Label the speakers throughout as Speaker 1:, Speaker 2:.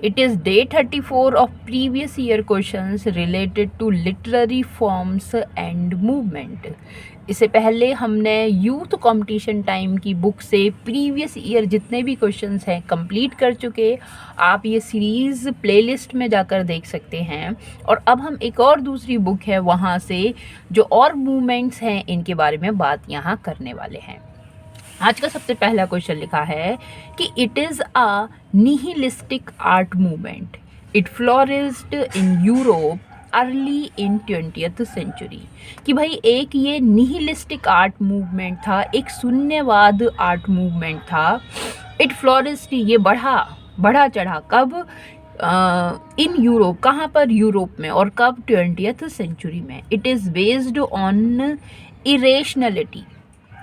Speaker 1: It is day 34 of previous year questions related to literary forms and movement. इससे पहले हमने youth competition time की book से previous year जितने भी क्वेश्चंस हैं कंप्लीट कर चुके। आप ये सीरीज़ प्लेलिस्ट में जाकर देख सकते हैं। और अब हम एक और दूसरी बुक है वहाँ से जो और मूवमेंट्स हैं इनके बारे में बात यहाँ करने वाले हैं। आज का सबसे पहला क्वेश्चन लिखा है कि it is a nihilistic art movement, it flourished in Europe early in 20th century. कि भाई एक ये निहिलिस्टिक आर्ट मूवमेंट था, एक शून्यवाद आर्ट मूवमेंट था। इट फ्लोरिस्ड, ये बढ़ा चढ़ा कब? इन यूरोप, कहाँ पर? यूरोप में। और कब? 20th सेंचुरी में। It is based on irrationality.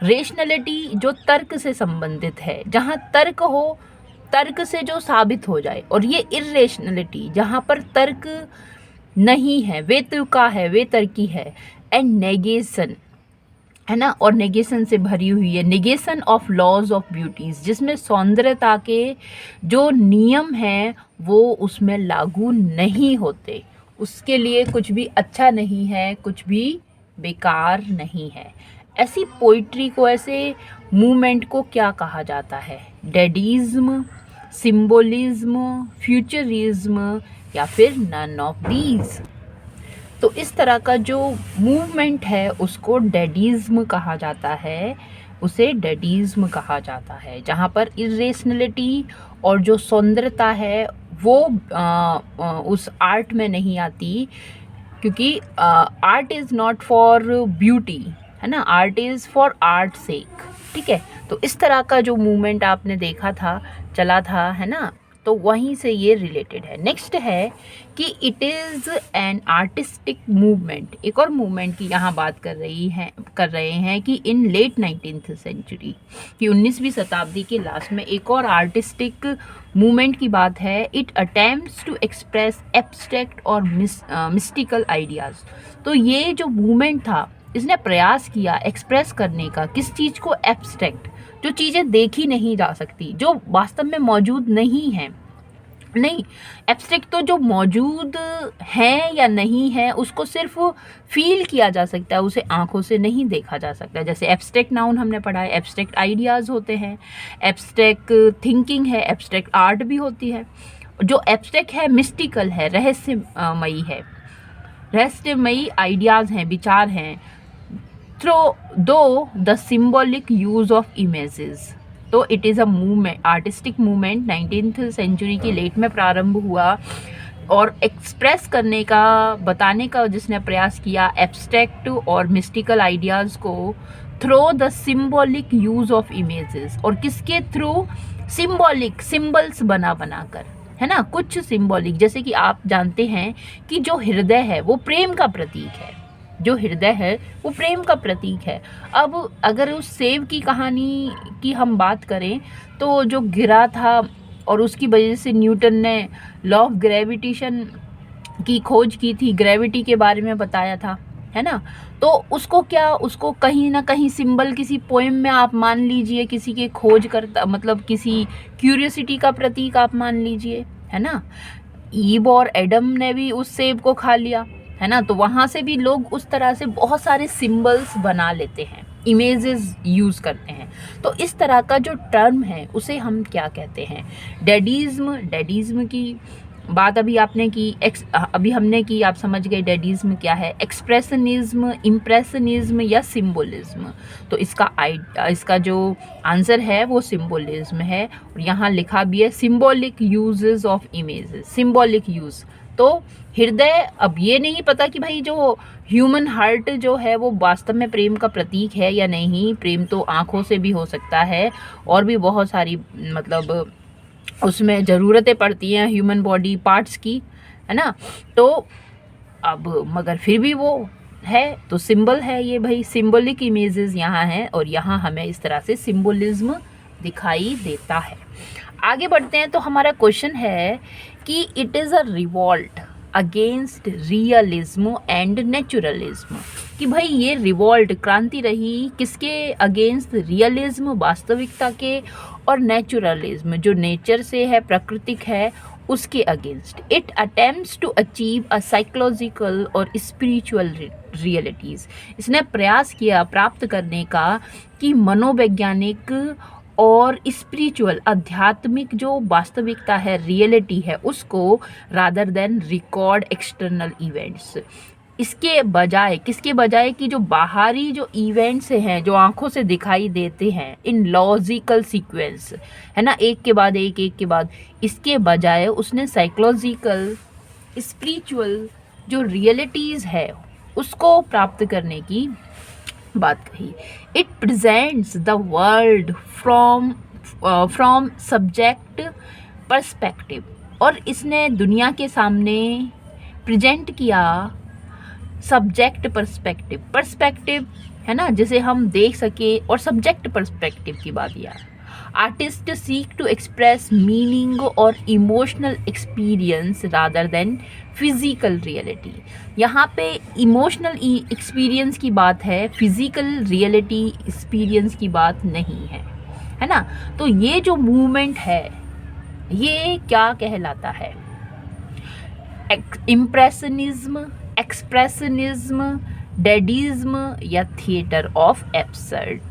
Speaker 1: Rationality जो तर्क से संबंधित है, जहाँ तर्क हो, तर्क से जो साबित हो जाए। और ये इरेशनलिटी जहाँ पर तर्क नहीं है, वे तुका है, वे तर्की है। एंड नेगेशन है ना, और नेगेशन से भरी हुई है। Negation of laws of beauties, जिसमें सौंदर्यता के जो नियम हैं वो उसमें लागू नहीं होते। उसके लिए कुछ भी अच्छा नहीं है, कुछ भी बेकार नहीं है। ऐसी पोइट्री को, ऐसे मूवमेंट को क्या कहा जाता है? डेडिज्म, सिंबोलिज्म, फ्यूचरिज्म, या फिर नन ऑफ दीज। तो इस तरह का जो मूवमेंट है उसको डेडिज्म कहा जाता है, उसे डेडिज्म कहा जाता है, जहाँ पर इरेशनलिटी और जो सौंदर्यता है वो उस आर्ट में नहीं आती, क्योंकि art is not for beauty, है ना, आर्ट इज़ फॉर आर्ट सेक। ठीक है, तो इस तरह का जो मूवमेंट आपने देखा था, चला था, है ना, तो वहीं से ये रिलेटेड है। नेक्स्ट है कि it is an artistic movement. एक और मूवमेंट की यहाँ बात कर रहे हैं कि इन लेट 19th सेंचुरी, कि 19वीं शताब्दी के लास्ट में एक और आर्टिस्टिक मूवमेंट की बात है। It attempts to express abstract और मिस्टिकल आइडियाज़। तो ये जो मूवमेंट था, इसने प्रयास किया एक्सप्रेस करने का, किस चीज़ को? एब्स्ट्रैक्ट, जो चीज़ें देखी नहीं जा सकती, जो वास्तव में मौजूद नहीं हैं। नहीं, एब्स्ट्रैक्ट तो जो मौजूद हैं या नहीं है उसको सिर्फ फील किया जा सकता है, उसे आंखों से नहीं देखा जा सकता। जैसे एब्स्ट्रैक्ट नाउन हमने पढ़ा है, एब्स्ट्रैक्ट आइडियाज़ होते हैं, एब्स्ट्रैक्ट थिंकिंग है, एब्स्ट्रैक्ट आर्ट भी होती है। जो एब्स्ट्रैक्ट है मिस्टिकल है, रहस्यमयी है, रहस्यमयी आइडियाज़ हैं, विचार हैं। दो the symbolic use of images. तो it is a movement, artistic movement 19th century की लेट में प्रारंभ हुआ और एक्सप्रेस करने का, बताने का जिसने प्रयास किया एब्स्ट्रैक्ट और मिस्टिकल आइडियाज़ को through the symbolic use of images. और किसके थ्रू? सिम्बॉलिक, सिम्बल्स बना कर, है ना, कुछ सिम्बॉलिक। जैसे कि आप जानते हैं कि जो हृदय है वो प्रेम का प्रतीक है, जो हृदय है वो प्रेम का प्रतीक है। अब अगर उस सेब की कहानी की हम बात करें तो जो गिरा था और उसकी वजह से न्यूटन ने लॉ ऑफ ग्रेविटेशन की खोज की थी, ग्रेविटी के बारे में बताया था, है ना, तो उसको क्या, उसको कहीं ना कहीं सिंबल, किसी पोएम में आप मान लीजिए, किसी के खोज करता, मतलब किसी क्यूरियोसिटी का प्रतीक आप मान लीजिए, है ना। ईव और एडम ने भी उस सेब को खा लिया, है ना, तो वहाँ से भी लोग उस तरह से बहुत सारे सिंबल्स बना लेते हैं, इमेजेस यूज़ करते हैं। तो इस तरह का जो टर्म है उसे हम क्या कहते हैं? डेडिज्म। डेडिज्म की बात अभी आपने की, अभी हमने की, आप समझ गए डेडिज्म क्या है। एक्सप्रेशनिज्म, इम्प्रेशनिज्म या सिम्बोलिज्म। तो इसका जो आंसर है वो सिम्बोलिज्म है। और यहाँ लिखा भी है symbolic uses of images, symbolic use. तो हृदय, अब ये नहीं पता कि भाई जो ह्यूमन हार्ट जो है वो वास्तव में प्रेम का प्रतीक है या नहीं। प्रेम तो आँखों से भी हो सकता है और भी बहुत सारी, मतलब उसमें ज़रूरतें पड़ती हैं ह्यूमन बॉडी पार्ट्स की, है ना। तो अब मगर फिर भी वो है तो सिंबल है ये, भाई सिंबॉलिक इमेजेस यहाँ हैं और यहाँ हमें इस तरह से सिंबोलिज्म दिखाई देता है। आगे बढ़ते हैं तो हमारा क्वेश्चन है कि it is a revolt against realism and naturalism. कि भाई ये रिवॉल्ट, क्रांति रही किसके अगेंस्ट? रियलिज्म, वास्तविकता के, और नेचुरलिज्म जो नेचर से है, प्राकृतिक है, उसके against. It attempts to achieve a psychological और स्पिरिचुअल रियलिटीज़। इसने प्रयास किया प्राप्त करने का कि मनोवैज्ञानिक और स्पिरिचुअल आध्यात्मिक जो वास्तविकता है, रियलिटी है, उसको rather than record external events, इसके बजाय, किसके बजाय कि जो बाहरी जो इवेंट्स हैं जो आंखों से दिखाई देते हैं इन लॉजिकल सीक्वेंस, है ना, एक के बाद एक के बाद, इसके बजाय उसने साइकोलॉजिकल स्पिरिचुअल जो रियलिटीज़ है उसको प्राप्त करने की बात कही। It presents the world from subject perspective, और इसने दुनिया के सामने प्रेजेंट किया सब्जेक्ट पर्सपेक्टिव। पर्सपेक्टिव है ना, जिसे हम देख सके, और सब्जेक्ट पर्सपेक्टिव की बात यार। Artist seek to express meaning और emotional experience rather than physical reality. यहाँ पे इमोशनल एक्सपीरियंस की बात है, फिजिकल रियलिटी एक्सपीरियंस की बात नहीं है ना। तो ये जो मूवमेंट है ये क्या कहलाता है? इम्प्रेशनिज्म, एक्सप्रेशनिज्म, डेडिज्म या थिएटर ऑफ एब्सर्ड।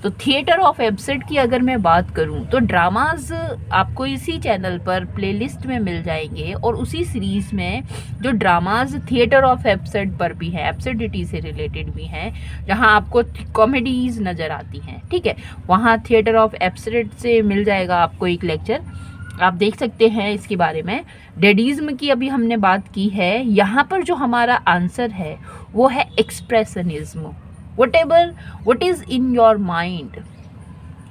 Speaker 1: तो थिएटर ऑफ एब्सर्ड की अगर मैं बात करूं तो ड्रामाज आपको इसी चैनल पर प्लेलिस्ट में मिल जाएंगे, और उसी सीरीज़ में जो ड्रामाज थिएटर ऑफ एब्सर्ड पर भी हैं, एब्सर्डिटी से रिलेटेड भी हैं, जहां आपको कॉमेडीज़ नज़र आती हैं, ठीक है, वहां थिएटर ऑफ एब्सर्ड से मिल जाएगा आपको एक लेक्चर, आप देख सकते हैं इसके बारे में। डेडिज्म की अभी हमने बात की है। यहाँ पर जो हमारा आंसर है वो है expressionism. What is in your mind,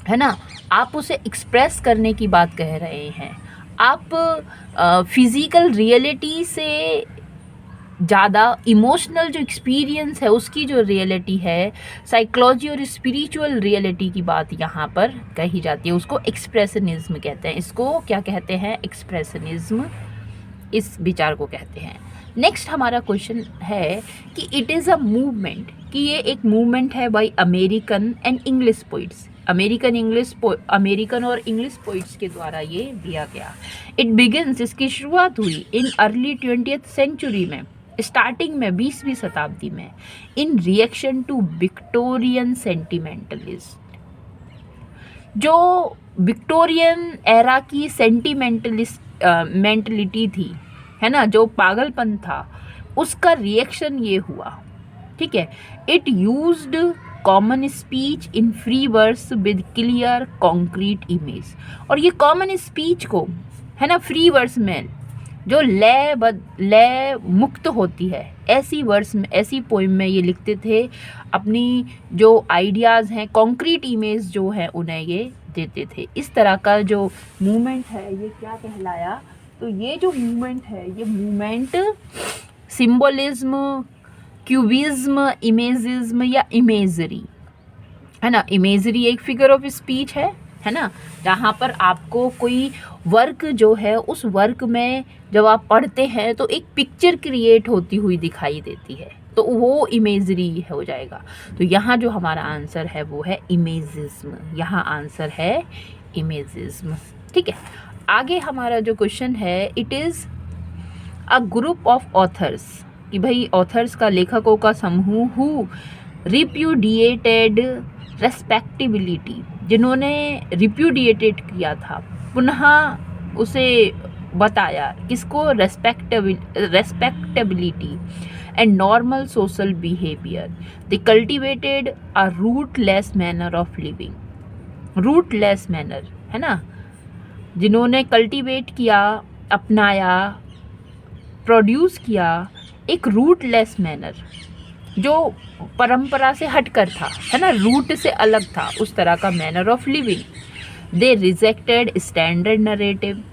Speaker 1: है ना, आप उसे एक्सप्रेस करने की बात कह रहे हैं। आप फिजिकल रियलिटी से ज़्यादा इमोशनल जो एक्सपीरियंस है उसकी जो रियलिटी है, साइकोलॉजी और स्पिरिचुअल रियलिटी की बात यहाँ पर कही जाती है, उसको एक्सप्रेशनिज्म कहते हैं। इसको क्या कहते हैं? एक्सप्रेशनिज्म, इस विचार को कहते हैं। नेक्स्ट हमारा क्वेश्चन है कि इट इज़ अ मूवमेंट, कि ये एक मूवमेंट है bye American and English poets. American और इंग्लिश पोइट्स के द्वारा ये दिया गया। इट बिगिंस, इसकी शुरुआत हुई इन अर्ली 20th सेंचुरी में, स्टार्टिंग में 20वीं शताब्दी में, इन रिएक्शन टू विक्टोरियन सेंटिमेंटलिस्ट। जो विक्टोरियन एरा की मेंटलिटी थी, है ना, जो पागलपन था, उसका रिएक्शन ये हुआ, ठीक है। It used common speech in free verse with clear concrete image, और ये कॉमन स्पीच को, है ना, फ्री वर्स में जो लय मुक्त होती है, ऐसी वर्स में, ऐसी पोइम में ये लिखते थे, अपनी जो आइडियाज़ हैं, कॉन्क्रीट इमेज जो है उन्हें ये देते थे। इस तरह का जो मूवमेंट है ये क्या कहलाया? तो ये जो मूवमेंट है ये मूवमेंट सिंबोलिज्म, क्यूबिज्म, इमेजिज्म या इमेजरी, है ना। इमेजरी एक फिगर ऑफ स्पीच है ना, जहाँ पर आपको कोई वर्क जो है उस वर्क में जब आप पढ़ते हैं तो एक पिक्चर क्रिएट होती हुई दिखाई देती है, तो वो इमेजरी हो जाएगा। तो यहाँ जो हमारा आंसर है वो है इमेजिज्म, यहाँ आंसर है इमेजिज्म, ठीक है। आगे हमारा जो क्वेश्चन है, it is a group of authors, कि भाई ऑथर्स का, लेखकों का समूह, हु रिप्यूडिएटेड रेस्पेक्टिबिलिटी, जिन्होंने रिप्यूडिएटेड किया था, पुनः उसे बताया, किसको? Respectability and normal social behaviour. They cultivated a rootless manner of living. Rootless manner, है ना, जिन्होंने कल्टिवेट किया, अपनाया, प्रोड्यूस किया एक रूटलेस मैनर, जो परंपरा से हटकर था, है ना, रूट से अलग था, उस तरह का manner of living. They rejected standard narrative,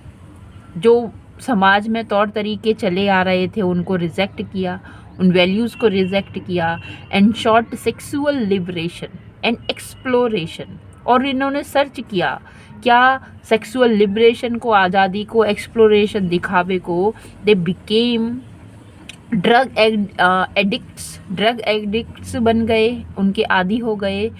Speaker 1: जो समाज में तौर तरीके चले आ रहे थे उनको रिजेक्ट किया, उन वैल्यूज़ को रिजेक्ट किया। And short sexual liberation and exploration, और इन्होंने सर्च किया क्या? सेक्सुअल लिबरेशन को, आज़ादी को, एक्सप्लोरेशन, दिखावे को। दे बिकेम ड्रग एडिक्ट्स बन गए, उनके आदी हो गए।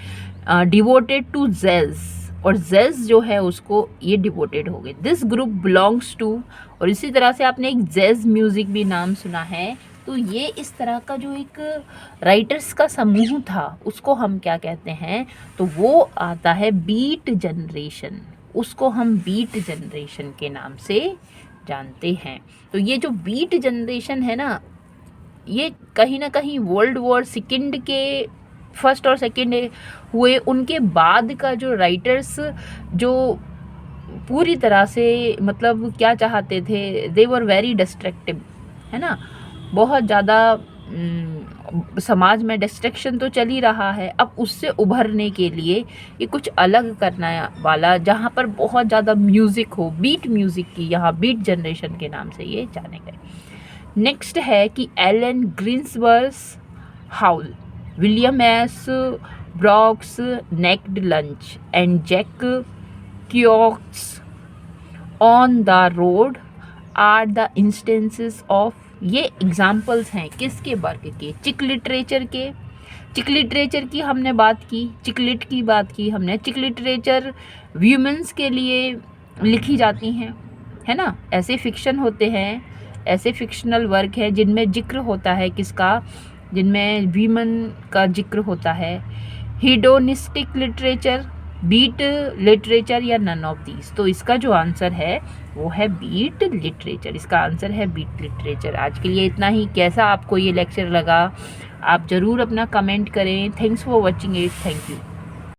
Speaker 1: डिवोटेड टू जेल्स, और जैज जो है उसको ये डिवोटेड हो गए। दिस ग्रुप बिलोंग्स टू, और इसी तरह से आपने एक जैज म्यूज़िक भी नाम सुना है, तो ये इस तरह का जो एक राइटर्स का समूह था उसको हम क्या कहते हैं, तो वो आता है बीट जनरेशन, उसको हम बीट जनरेशन के नाम से जानते हैं। तो ये जो बीट जनरेशन है ना, ये कहीं ना कहीं वर्ल्ड वॉर सेकेंड के फर्स्ट और सेकेंड हुए उनके बाद का जो राइटर्स जो पूरी तरह से मतलब क्या चाहते थे, दे वर वेरी डिस्ट्रक्टिव, है ना, बहुत ज़्यादा समाज में डिस्ट्रक्शन तो चल ही रहा है, अब उससे उभरने के लिए ये कुछ अलग करना वाला, जहाँ पर बहुत ज़्यादा म्यूज़िक हो, बीट म्यूज़िक की, यहाँ बीट जनरेशन के नाम से ये जाने गए। नेक्स्ट है कि एलन ग्रीन्सवर्थ Howl, William S Burroughs, Naked Lunch and Jack Kerouac's on the road are the instances of, ये एग्जाम्पल्स हैं किसके वर्क के, चिक लिटरेचर के। चिक लिटरेचर की हमने बात की, चिकलिट की बात की हमने। चिक लिटरेचर व्यूमेंस के लिए लिखी जाती हैं, है ना, ऐसे फिक्शन होते हैं, ऐसे फिक्शनल वर्क है जिनमें जिक्र होता है किसका, जिनमें वीमन का जिक्र होता है। हिडोनिस्टिक लिटरेचर, बीट लिटरेचर या नन ऑफ दीज, तो इसका जो आंसर है वो है बीट लिटरेचर, इसका आंसर है बीट लिटरेचर। आज के लिए इतना ही। कैसा आपको ये लेक्चर लगा आप ज़रूर अपना कमेंट करें। Thanks for watching it, thank you.